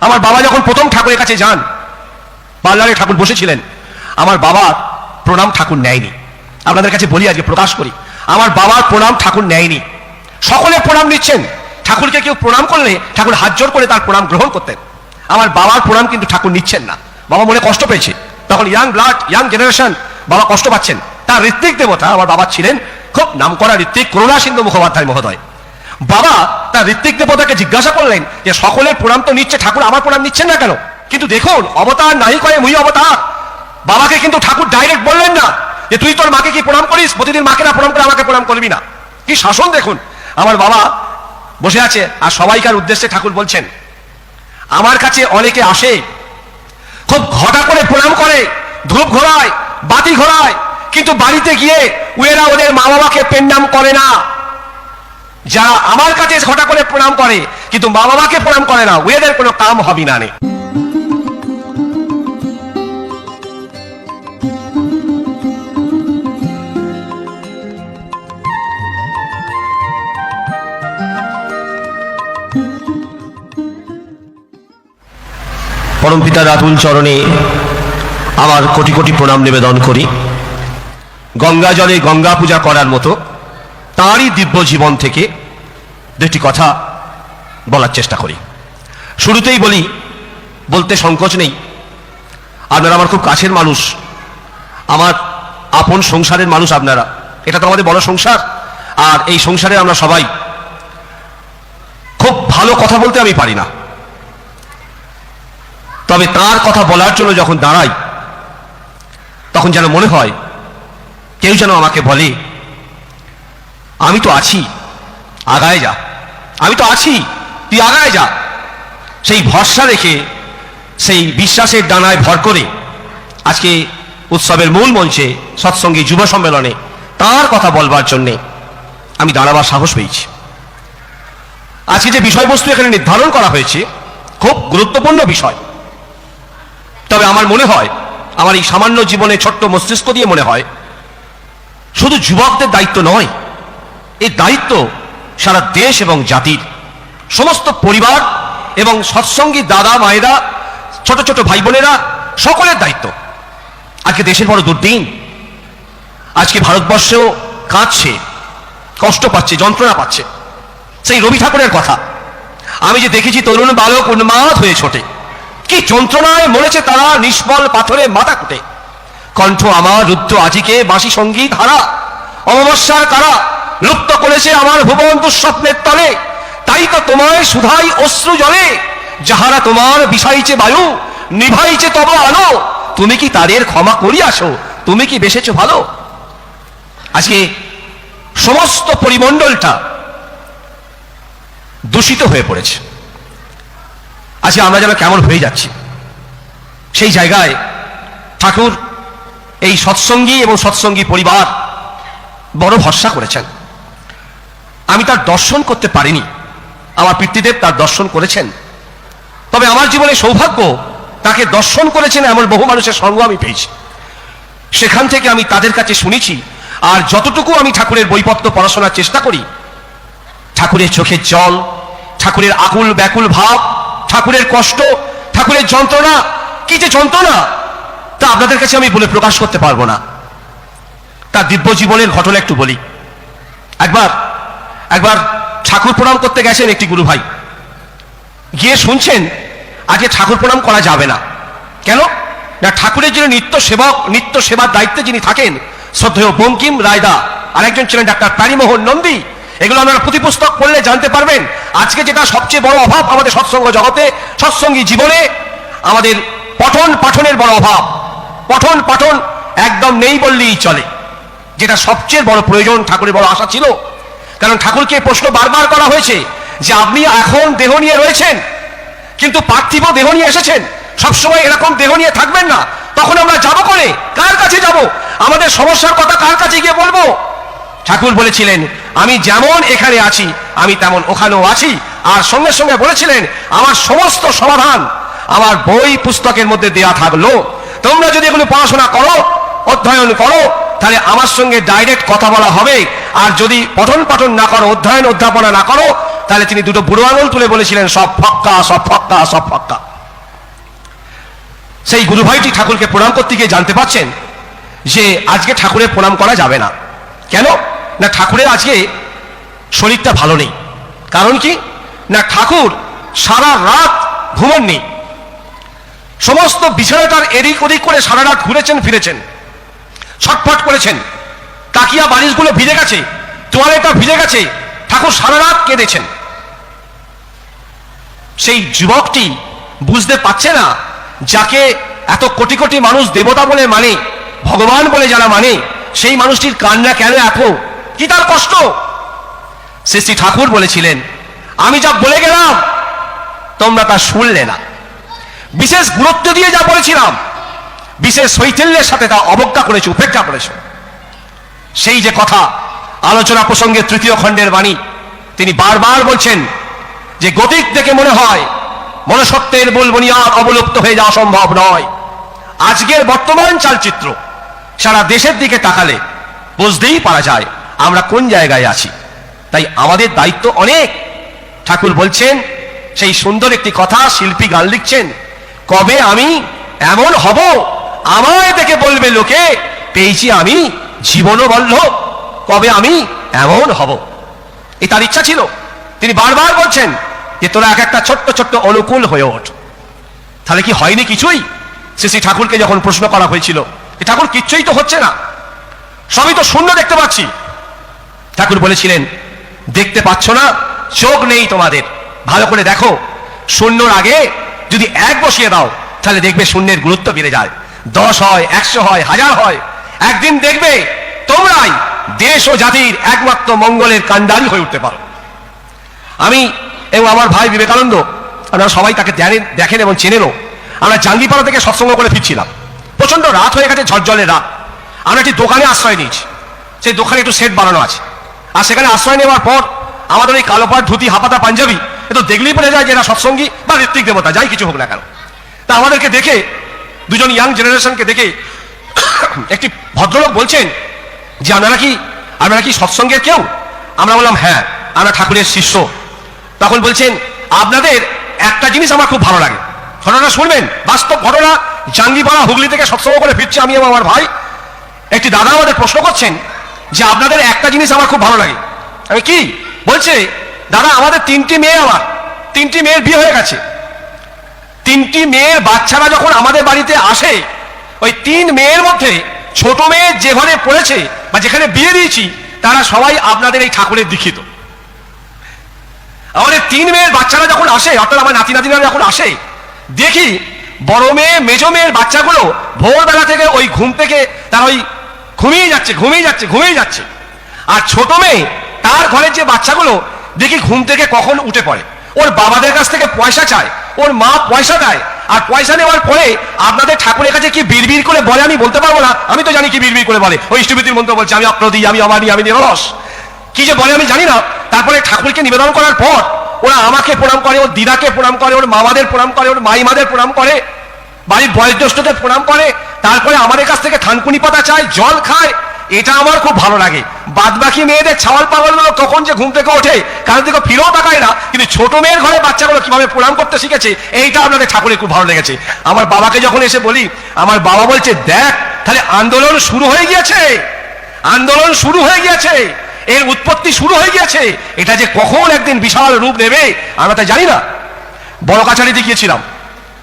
আমার বাবা যখন প্রথম ঠাকুরের কাছে যান, পার্লারে ঠাকুর বসেছিলেন, আমার বাবার প্রণাম ঠাকুর নেয়নি। আপনাদের কাছে বলি, আজকে প্রকাশ করি, আমার বাবার প্রণাম ঠাকুর নেয়নি। সকলে প্রণাম নিচ্ছেন, ঠাকুরকে কেউ প্রণাম করলে ঠাকুর হাত জোর করে তার প্রণাম গ্রহণ করতেন। আমার বাবার প্রণাম কিন্তু ঠাকুর নিচ্ছেন না। বাবা মনে কষ্ট পেয়েছে, তখন ইয়াং ব্লাড, ইয়াং জেনারেশন, বাবা কষ্ট পাচ্ছেন। তার ঋত্বিক দেবতা আমার বাবা ছিলেন, খুব নামকরা ঋত্বিক, করুণা সিন্ধু মুখোপাধ্যায় মহোদয়। বাবা তার ঋত্বিক দেবতাকে জিজ্ঞাসা করলেন যে সকলের প্রণাম তো নিচ্ছে, ঠাকুর আমার প্রণাম নিচ্ছেন না কেন? কিন্তু দেখুন, অবতার নাহি কয়ে মুই অবতার। বাবাকে কিন্তু ঠাকুর ডাইরেক্ট বললেন না যে তুই তোর মাকে কি প্রণাম করিস, প্রতিদিন মাকে না প্রণাম করে আমাকে প্রণাম করবি না। কি শাসন দেখুন। আমার বাবা বসে আছে আর সবাইকার উদ্দেশ্যে ঠাকুর বলছেন, আমার কাছে অনেকে আসে, খুব ঘটা করে প্রণাম করে, ধূপ ঘোরায়, বাতি ঘোরায়, কিন্তু বাড়িতে গিয়ে উয়েরা ওদের মা বাবাকে প্রণাম করে না। যারা আমার কাছে ঘটা করে প্রণাম করে কিন্তু মা বাবাকে প্রণাম করে না, উয়েদের কোনো কাম হবি না। পরমপিতার আতুল চরণে আমার কোটি কোটি প্রণাম নিবেদন করি। গঙ্গা জলে গঙ্গা পূজা করার মতো তাঁরই দিব্য জীবন থেকে দুটি কথা বলার চেষ্টা করি। শুরুতেই বলি, বলতে সংকোচ নেই, আপনারা আমার খুব কাছের মানুষ, আমার আপন সংসারের মানুষ আপনারা। এটা তো আমাদের বড় সংসার, আর এই সংসারে আমরা সবাই খুব ভালো কথা বলতে আমি পারি না, তবে তার কথা বলার জন্য যখন দাঁড়াই তখন যেন মনে হয় কেউ যেন আমাকে বলে আমি তো আছি, আগায় যা, আমি তো আছি, তুই আগায় যা। সেই ভরসা রেখে, সেই বিশ্বাসের ডানায় ভর করে আজকে উৎসবের মূল মঞ্চে সৎসঙ্গী যুব সম্মেলনে তার কথা বলবার জন্যে আমি দাঁড়াবার সাহস পেয়েছি। আজকে যে বিষয়বস্তু এখানে নির্ধারণ করা হয়েছে খুব গুরুত্বপূর্ণ বিষয়, তবে আমার মনে হয়, আমার এই সামান্য জীবনে ছোট্ট মস্তিষ্ক দিয়ে মনে হয়, শুধু যুবকদের দায়িত্ব নয়, এই দায়িত্ব সারা দেশ এবং জাতির, সমস্ত পরিবার এবং সৎসঙ্গী দাদা মায়েরা, ছোট ছোট ভাই বোনেরা, সকলের দায়িত্ব। আজকে দেশের বড় দুর্দিন, আজকে ভারতবর্ষেও কাঁদছে, কষ্ট পাচ্ছে, যন্ত্রণা পাচ্ছে। সেই রবি ঠাকুরের কথা আমি যে দেখেছি, তরুণ বালক উন্মাদ হয়ে ছোটে, কি যন্ত্রণায় মরেছে তারা, নিষ্ফল পাথরে মাথা কুটে। কণ্ঠ আমার রুদ্ধ আজিকে বাঁশি সঙ্গীত হারা, অমাবস্যার কারা লুপ্ত করেছে আমার ভুবন দুঃস্বপ্নের তলে। তাই তো তোমায় সুধাই অশ্রু জলে, যাহারা তোমার বিষাইছে বায়ু, নিভাইছে তব আলো। তুমি কি তাদের ক্ষমা করিয়াছো, তুমি কি বেসেছো ভালো? আজকে সমস্ত পরিমণ্ডলটা দূষিত হয়ে পড়েছে। আজকে আমরা যেন কেমন হয়ে যাচ্ছি, সেই জায়গায় ঠাকুর এই সৎসঙ্গী এবং সৎসঙ্গী পরিবার বড় ভরসা করেছেন। আমি তার দর্শন করতে পারিনি, আমার পিতৃদেব তার দর্শন করেছেন, তবে আমার জীবনে সৌভাগ্য, তাকে দর্শন করেছেন এমন বহু মানুষের সঙ্গ আমি পেয়েছি। সেখান থেকে আমি তাদের কাছে শুনেছি, আর যতটুকু আমি ঠাকুরের বইপত্র পড়াশোনার চেষ্টা করি, ঠাকুরের চোখের জল, ঠাকুরের আকুল ব্যাকুল ভাব, ঠাকুরের কষ্ট, ঠাকুরের যন্ত্রণা, কি যে যন্ত্রণা তা আপনাদের কাছে আমি বলে প্রকাশ করতে পারবো না। তার দিব্য জীবনের ঘটনা একটু বলি। একবার ঠাকুর প্রণাম করতে গেছেন একটি গুরু ভাই, গিয়ে শুনছেন আজকে ঠাকুর প্রণাম করা যাবে না। কেন না, ঠাকুরের যিনি নিত্য সেবার দায়িত্বে যিনি থাকেন, শ্রদ্ধেয় বঙ্কিম রায়দা, আর একজন ছিলেন ডাক্তার প্যারিমোহন নন্দী। এগুলো আপনারা পুঁথি পুস্তক পড়লে জানতে পারবেন। আজকে যেটা সবচেয়ে বড় অভাব আমাদের সৎসঙ্গ জগতে, সৎসঙ্গী জীবনে, আমাদের পঠন পাঠনের বড় অভাব। পঠন পাঠন একদম নেই বললেই চলে, যেটা সবচেয়ে বড় প্রয়োজন, ঠাকুরের বড় আশা ছিল। কারণ ঠাকুরকে প্রশ্ন বারবার করা হয়েছে যে আপনি এখন দেহ নিয়ে রয়েছেন, কিন্তু পার্থিব দেহ নিয়ে এসেছেন, সবসময় এরকম দেহ নিয়ে থাকবেন না। তখন আমরা যাবো করে, কার কাছে যাব? আমাদের সমস্যার কথা কার কাছে গিয়ে বলবো? ঠাকুর বলেছিলেন আমি যেমন এখানে আছি আমি তেমন ওখানেও আছি, আর সঙ্গে সঙ্গে বলেছিলেন আমার সমস্ত সমাধান আমার বই পুস্তকের মধ্যে দেয়া থাকলো। তোমরা যদি এগুলো পড়াশোনা করো, অধ্যয়ন করো, তাহলে আমার সঙ্গে ডাইরেক্ট কথা বলা হবে। আর যদি পঠন পাঠন না করো, অধ্যয়ন অধ্যাপনা না করো, তাহলে তিনি দুটো বুড়ো আঙুল তুলে বলেছিলেন সব ফক্কা, সব ফক্কা, সব ফক্কা। সেই গুরুভাইটি ঠাকুরকে প্রণাম করতে গিয়ে জানতে পারছেন যে আজকে ঠাকুরের প্রণাম করা যাবে না। কেন না, ঠাকুরের আজকে শরীরটা ভালো নেই। কারণ কি না, ঠাকুর সারা রাত ঘুমননি, সমস্ত বিছানাটার এদিক ওদিক করে সারা রাত ঘুরেছেন ফিরেছেন, ছটফট করেছেন, তাকিয়া বালিশগুলো ভিজে গেছে, তোয়ালেটা ভিজে গেছে, ঠাকুর সারা রাত কেঁদেছেন। সেই যুবকটি বুঝতে পারছে না, যাকে এত কোটি কোটি মানুষ দেবতা বলে মানে, ভগবান বলে যারা মানে, সেই মানুষটির কান্না কেন এত, কি তার কষ্ট। শ্রী শ্রী ঠাকুর বলেছিলেন, আমি যা বলে গেলাম তোমরা তা শুনলে না, বিশেষ গুরুত্ব দিয়ে যা বলেছিলাম বিশেষ শৈথিল্যের সাথে তা অবজ্ঞা করেছে, উপেক্ষা করেছে। সেই যে কথা আলোচনা প্রসঙ্গে তৃতীয় খণ্ডের বাণী তিনি বারবার বলছেন যে গতিক দেখে মনে হয় মনুষ্যত্বের মূল বুনিয়াদ অবলুপ্ত হয়ে যাওয়া সম্ভব নয়। আজকের বর্তমান চালচিত্র সারা দেশের দিকে তাকালে বুঝতেই পারা যায় আমরা কোন জায়গায় আছি। তাই আমাদের দায়িত্ব অনেক। ঠাকুর বলছেন সেই সুন্দর একটি কথা, শিল্পী গান লিখছেন, কবে আমি এমন হব আমায় দেখে বলবে লোকে পেয়েছি আমি জীবনও বল্লভ, কবে আমি এমন হব। এই তার ইচ্ছা ছিল। তিনি বারবার বলছেন যে তোরা এক একটা ছোট্ট ছোট্ট অনুকূল হয়ে ওঠ। তাহলে কি হয়নি কিছুই? শ্রী শ্রী ঠাকুরকে যখন প্রশ্ন করা হয়েছিল, ঠাকুর কিচ্ছুই তো হচ্ছে না, সবই তো শূন্য দেখতে পাচ্ছি। ঠাকুর বলেছিলেন, দেখতে পাচ্ছ না, চোখ নেই তোমাদের, ভালো করে দেখো। শূন্যর আগে যদি এক বসিয়ে দাও তাহলে দেখবে শূন্যের গুরুত্ব বেড়ে যায়, 10 হয়, 100 হয়, 1000 হয়। একদিন দেখবে তোমরাই দেশ ও জাতির একমাত্র মঙ্গলের কাণ্ডারি হয়ে উঠতে পারো। আমি এবং আমার ভাই বিবেকানন্দ, আপনারা সবাই তাকে দেখেন এবং চেনেনও। আমরা জাঙ্গিপাড়া থেকে সৎসঙ্গ করে ফিরছিলাম, প্রচন্ড রাত হয়ে গেছে, ঝরঝরে রাত। আমরা একটি দোকানে আশ্রয় নিয়েছি, সেই দোকানে একটু সেট বানানো আছে। আর সেখানে আশ্রয় নেওয়ার পর আমাদের এই কালো পাড় ধুতি হাপাতা পাঞ্জাবি এ তো দেখলেই বোঝা যায় যে এরা সৎসঙ্গী বা ঋত্বিক দেবতা, যাই কিছু হোক না কেন। তা আমাদেরকে দেখে, দুজন ইয়াং জেনারেশনকে দেখে একটি ভদ্রলোক বলছেন যে আপনারা কি সৎসঙ্গের কেউ? আমরা বললাম হ্যাঁ, আমরা ঠাকুরের শিষ্য। তখন বলছেন, আপনাদের একটা জিনিস আমার খুব ভালো লাগে। ঘটনা শুনবেন, বাস্তব ঘটনা। জাঙ্গিপাড়া হুগলি থেকে সৎসঙ্গ করে ফিরছি আমি এবং আমার ভাই। একটি দাদা আমাদের প্রশ্ন করছেন যে আপনাদের একটা জিনিস আমার খুব ভালো লাগে। আমি কি বলছে, দাদা আমাদের 3টি মেয়ে, আমার 3টি মেয়ের বিয়ে হয়ে গেছে। 3টি মেয়ের বাচ্চারা যখন আমাদের বাড়িতে আসে, ওই 3 মেয়ের মধ্যে ছোট মেয়ে যে ঘরে পড়েছে বা যেখানে বিয়ে দিয়েছি তারা সবাই আপনাদের এই ঠাকুরের দীক্ষিত। আমাদের 3 মেয়ের বাচ্চারা যখন আসে, অর্থাৎ আমার নাতি নাতিরা যখন আসে, দেখি বড় মেয়ে মেজো মেয়ের বাচ্চাগুলো ভোরবেলা থেকে ওই ঘুম থেকে তারা ওই ঘুমিয়ে যাচ্ছে। আর ছোট মেয়ে তার ঘরের যে বাচ্চাগুলো দেখি ঘুম থেকে কখন উঠে পড়ে, ওর বাবাদের কাছ থেকে পয়সা চায়, ওর মা পয়সা দেয়। আর পয়সা নেওয়ার পরে আপনাদের ঠাকুরের কাছে কি বিড়বিড় করে বলে আমি বলতে পারবো না, আমি তো জানি কি বিড়বিড় করে বলে। ওই ইষ্টভীতির মন্ত্র বলছে, আমি অপ্রদি, আমি অমানি, আমি নিরলস, কি যে বলে আমি জানি না। তারপরে ঠাকুরকে নিবেদন করার পর ওরা আমাকে প্রণাম করে, ওর দিদাকে প্রণাম করে, ওর মামাদের প্রণাম করে, ওর মাইমাদের প্রণাম করে, বাড়ির বয়োজ্যেষ্ঠদের প্রণাম করে। তারপরে আমাদের কাছ থেকে থানকুনি পাতা চায়, জল খায়। এটা আমার খুব ভালো লাগে। বাদ বাকি মেয়েদের ছাওয়াল পাগলগুলো কখন যে ঘুম থেকে ওঠে কারণ থেকে ফিরেও তাকায় না, কিন্তু ছোট মেয়ের ঘরে বাচ্চাগুলো কিভাবে প্রণাম করতে শিখেছে, এইটা আপনাদের ঠাকুরের খুব ভালো লেগেছে। আমার বাবাকে যখন এসে বলি, আমার বাবা বলছে, দেখ তাহলে আন্দোলন শুরু হয়ে গিয়েছে, এর উৎপত্তি শুরু হয়ে গিয়েছে। এটা যে কখন একদিন বিশাল রূপ নেবে আমরা তা জানি না। বড় কাছারিতে গিয়েছিলাম,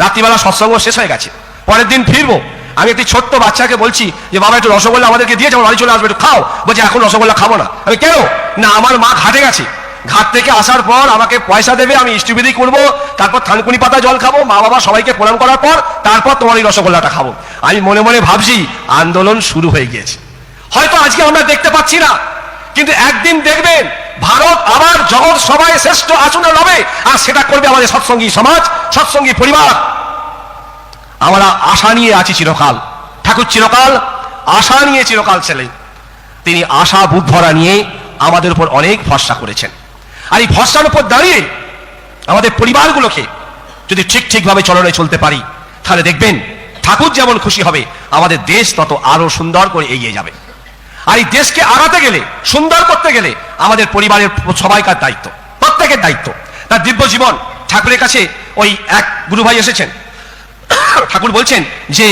রাত্রিবেলা সৎসঙ্গ শেষ হয়ে গেছে, পরের দিন ফিরবো। আমি একটি ছোট্ট বাচ্চাকে বলছি যে বাবা একটু রসগোল্লা আমাদেরকে দিয়েছে, বাড়ি চলে আসবে, একটু খাও। বলছে এখন রসগোল্লা খাবো না। আমি কেন? না আমার মা ঘাটে গেছে, ঘাট থেকে আসার পর আমাকে পয়সা দেবে, আমি ইষ্টবিধি করবো, তারপর থানকুনি পাতা জল খাবো, মা বাবা সবাইকে প্রণাম করার পর তারপর তোমার এই রসগোল্লাটা খাবো। আমি মনে মনে ভাবছি আন্দোলন শুরু হয়ে গিয়েছে। হয়তো আজকে আমরা দেখতে পাচ্ছি না, কিন্তু একদিন দেখবেন ভারত আবার জগৎ সবাই শ্রেষ্ঠ আসনে লবে, আর সেটা করবে আমাদের সৎসঙ্গী সমাজ, সৎসঙ্গী পরিবার। আমরা আশা নিয়ে আছি চিরকাল। ঠাকুর চিরকাল আশা নিয়ে চিরকাল ছিলেন। তিনি আশা বুক ভরা নিয়ে আমাদের উপর অনেক ভরসা করেছেন। আর এই ভরসার উপর দাঁড়িয়ে আমাদের পরিবারগুলোকে যদি ঠিকভাবে চলনে চলতে পারি, তাহলে দেখবেন ঠাকুর যেমন খুশি হবে, আমাদের দেশ তত আরো সুন্দর করে এগিয়ে যাবে। আর এই দেশকে আগাতে গেলে, সুন্দর করতে গেলে আমাদের পরিবারের সবাইকার দায়িত্ব, প্রত্যেকের দায়িত্ব। তার দিব্য জীবন ঠাকুরের কাছে ওই এক গুরু ভাই এসেছেন, ঠাকুর বলছেন যে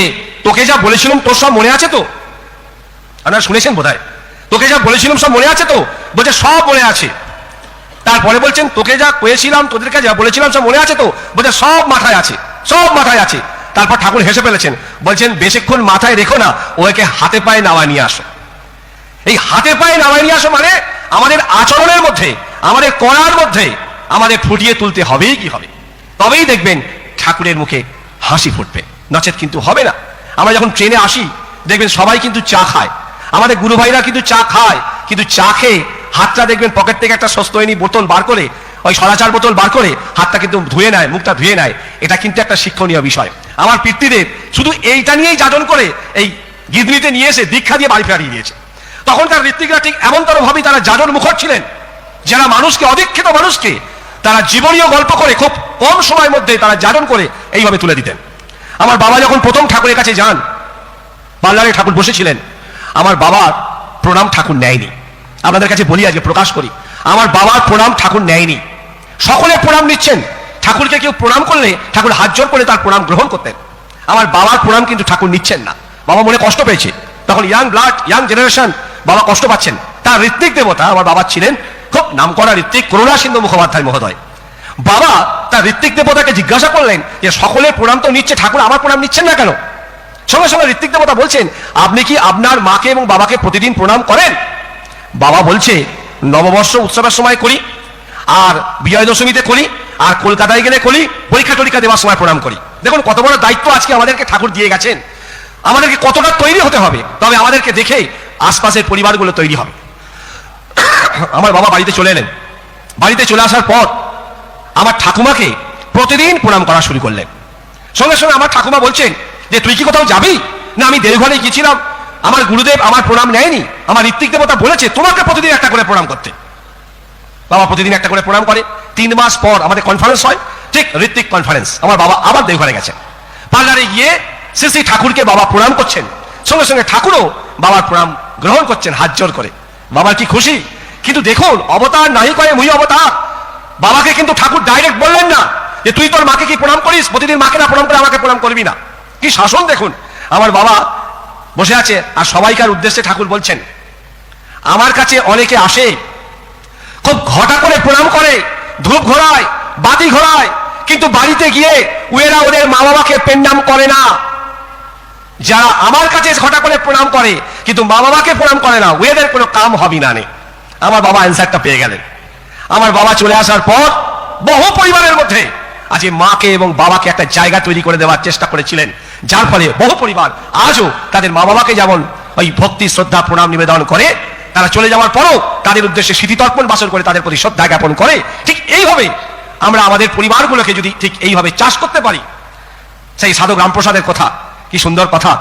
তোকে যা বলেছিলাম তোর সব মনে আছে তো? আপনারা শুনেছেন বোধহয়, তোকে যা বলেছিলাম সব মনে আছে তো? বলছে সব মনে আছে। তারপরে বলছেন তোকে যা কয়েছিলাম, তোদেরকে যা বলেছিলাম সব মনে আছে তো? বলছে সব মাথায় আছে, সব মাথায় আছে। তারপর ঠাকুর হেসে ফেলেছেন, বলছেন বেশিক্ষণ মাথায় রেখো না, ওকে হাতে পায়ে নামায় নিয়ে আসো। এই হাতে পায়ে নামায় নিয়ে আসো মানে আমাদের আচরণের মধ্যে, আমাদের করার মধ্যে আমাদের ফুটিয়ে তুলতে হবেই কি হবে, তবেই দেখবেন ঠাকুরের মুখে হাসি ফুটবে, নচেত কিন্তু হবে না। আমরা যখন ট্রেনে আসি দেখবেন সবাই কিন্তু চা খায়, আমাদের গুরু ভাইরা কিন্তু চা খায়, কিন্তু চা খেয়ে হাতটা দেখবেন পকেট থেকে একটা সস্তয়নী বোতল বার করে, ওই সরাচার বোতল বার করে হাতটা কিন্তু ধুয়ে নেয়, মুখটা ধুয়ে নেয়। এটা কিন্তু একটা শিক্ষণীয় বিষয়। আমার পিতৃদেব শুধু এইটা নিয়েই যাজন করে এই গিদনিতে নিয়ে এসে দীক্ষা দিয়ে বাড়ি ফেরিয়ে দিয়েছে। তখনকার ঋত্বিকরা ঠিক এমনতর ভাবেই তারা যাজন মুখর ছিলেন, যারা মানুষকে, অদীক্ষিত মানুষকে তারা জীবনীয় গল্প করে খুব কম সময়ের মধ্যে তারা যাজন করে এইভাবে তুলে দিতেন। আমার বাবা যখন প্রথম ঠাকুরের কাছে যান, পার্লারে ঠাকুর বসেছিলেন, আমার বাবার প্রণাম ঠাকুর নেয়নি। আপনাদের কাছে বলি, আজকে প্রকাশ করি, আমার বাবার প্রণাম ঠাকুর নেয়নি। সকলে প্রণাম নিচ্ছেন, ঠাকুরকে কেউ প্রণাম করলে ঠাকুর হাত জোর করে তার প্রণাম গ্রহণ করতেন। আমার বাবার প্রণাম কিন্তু ঠাকুর নিচ্ছেন না। বাবা মনে কষ্ট পেয়েছে, তখন ইয়াং ব্লাড, ইয়াং জেনারেশন, বাবা কষ্ট পাচ্ছেন। তার ঋত্বিক দেবতা আমার বাবা ছিলেন খুব নামকরা ঋত্বিক করুণা সিন্ধু মুখোপাধ্যায় মহোদয়। বাবা তার ঋত্বিক দেবতাকে জিজ্ঞাসা করলেন যে সকলের প্রণাম তো নিচ্ছে, ঠাকুর আমার প্রণাম নিচ্ছেন না কেন? সঙ্গে সঙ্গে ঋত্বিক দেবতা বলছেন, আপনি কি আপনার মাকে এবং বাবাকে প্রতিদিন প্রণাম করেন? বাবা বলছে, নববর্ষ উৎসবের সময় করি, আর বিজয় দশমীতে করি, আর কলকাতায় গেলে করি, পরীক্ষা টরীক্ষা দেওয়ার সময় প্রণাম করি। দেখুন কত বড় দায়িত্ব আজকে আমাদেরকে ঠাকুর দিয়ে গেছেন, আমাদেরকে কতটা তৈরি হতে হবে, তবে আমাদেরকে দেখে আশপাশের পরিবারগুলো তৈরি হবে। আমার বাবা বাড়িতে চলে এলেন, বাড়িতে চলে আসার পর আমার ঠাকুমাকে প্রতিদিন প্রণাম করা শুরু করলেন। সঙ্গে সঙ্গে আমার ঠাকুমা বলছেন যে তুই কি কোথাও যাবি? না, আমি দেওঘরে গিয়েছিলাম, আমার গুরুদেব আমার প্রণাম নেয়নি, আমার ঋত্বিক দেবতা বলেছে তোমাকে প্রতিদিন একটা করে প্রণাম করতে। বাবা প্রতিদিন একটা করে প্রণাম করে। 3 মাস পর আমাদের কনফারেন্স হয়, ঠিক ঋত্বিক কনফারেন্স। আমার বাবা আবার দেওঘরে গেছেন, পার্লারে গিয়ে শ্রী ঠাকুরকে বাবা প্রণাম করছেন, সঙ্গে সঙ্গে ঠাকুরও বাবার প্রণাম গ্রহণ করছেন হাত জোর করে। বাবার কি খুশি! কিন্তু দেখুন, অবতার নাহি কয়ে মুই অবতার। বাবাকে কিন্তু ঠাকুর ডাইরেক্ট বললেন না যে তুই তোর মাকে কি প্রণাম করিস, প্রতিদিন মাকে না প্রণাম করে আমাকে প্রণাম করবি না। কি শাসন দেখুন! আমার বাবা বসে আছে আর সবাইকার উদ্দেশ্যে ঠাকুর বলছেন, আমার কাছে অনেকে আসে, খুব ঘটা করে প্রণাম করে, ধূপ ঘোরায়, বাতি ঘোরায়, কিন্তু বাড়িতে গিয়ে ওরা ওদের মা বাবাকে প্রণাম করে না। যারা আমার কাছে ঘটা করে প্রণাম করে কিন্তু মা বাবাকে প্রণাম করে না, ওদের কোনো কাম হবি না নে। আমার বাবা অ্যান্সারটা পেয়ে গেলেন। আমার বাবা চলে আসার পর বহু পরিবারের মধ্যে আজ মাকে এবং বাবাকে একটা জায়গা তৈরি করে দেওয়ার চেষ্টা করেছিলেন, যার ফলে বহু পরিবার আজও তাদের মা বাবাকে যেমন ওই ভক্তি শ্রদ্ধা প্রণাম নিবেদন করে, তারা চলে যাওয়ার পরও তাদের উদ্দেশ্যে স্মৃতিতর্পণ বাসন করে তাদের প্রতি শ্রদ্ধা জ্ঞাপন করে। ঠিক এইভাবে আমরা আমাদের পরিবারগুলোকে যদি ঠিক এইভাবে চাষ করতে পারি, সেই সাধক রামপ্রসাদের কথা, কি সুন্দর কথা,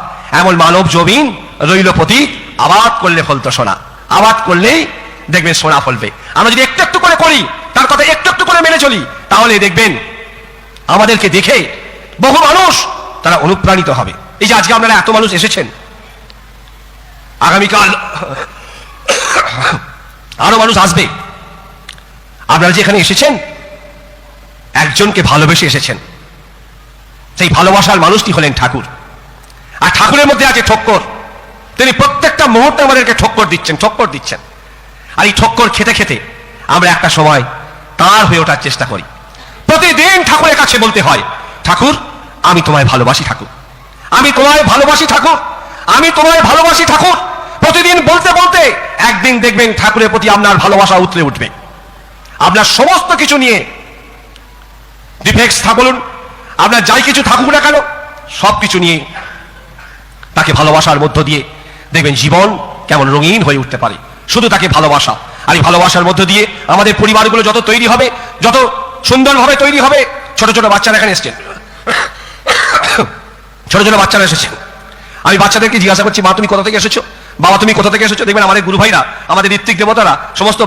এমন মানব জমিন রইল পতি, আবাদ করলে ফলতো সোনা। আবাদ করলেই দেখবেন সোনা ফলবে। আমরা যদি একটু একটু করে করি, তার কথা একটু একটু করে মেনে চলি, তাহলে দেখবেন আমাদেরকে দেখে বহু মানুষ তারা অনুপ্রাণিত হবে। এই যে আজকে আপনারা এত মানুষ এসেছেন, আগামীকাল আরো মানুষ আসবে। আপনারা যে এখানে এসেছেন, একজনকে ভালোবেসে এসেছেন। সেই ভালোবাসার মানুষটি হলেন ঠাকুর। আর ঠাকুরের মধ্যে আছে ঠক্কর। তিনি প্রত্যেকটা মুহূর্তে আমাদেরকে ঠক্কর দিচ্ছেন, ঠক্কর দিচ্ছেন। আর এই ঠক্কর খেতে খেতে আমরা একটা সময় তার হয়ে ওঠার চেষ্টা করি। প্রতিদিন ঠাকুরের কাছে বলতে হয়, ঠাকুর আমি তোমায় ভালোবাসি ঠাকুর, আমি তোমায় ভালোবাসি ঠাকুর, আমি তোমায় ভালোবাসি ঠাকুর। প্রতিদিন বলতে বলতে একদিন দেখবেন ঠাকুরের প্রতি আপনার ভালোবাসা উতলে উঠবে। আপনার সমস্ত কিছু নিয়ে ডিফেক্টস বলুন, আপনার যাই কিছু থাকুক না কেন, সব কিছু নিয়ে তাকে ভালোবাসার মধ্য দিয়ে দেখবেন জীবন কেমন রঙিন হয়ে উঠতে পারে। শুধু তাকে ভালোবাসা, আর এই ভালোবাসার মধ্য দিয়ে আমাদের পরিবারগুলো যত তৈরি হবে, যত সুন্দরভাবে তৈরি হবে। ছোট ছোট বাচ্চারা এখানে এসছেন, ছোট ছোট বাচ্চারা এসেছেন। আমি বাচ্চাদেরকে জিজ্ঞাসা করছি, মা তুমি কোথা থেকে এসেছো, বাবা তুমি কোথা থেকে এসেছো? দেখবেন আমাদের গুরু ভাইরা, আমাদের ঋত্বিক দেবতারা সমস্ত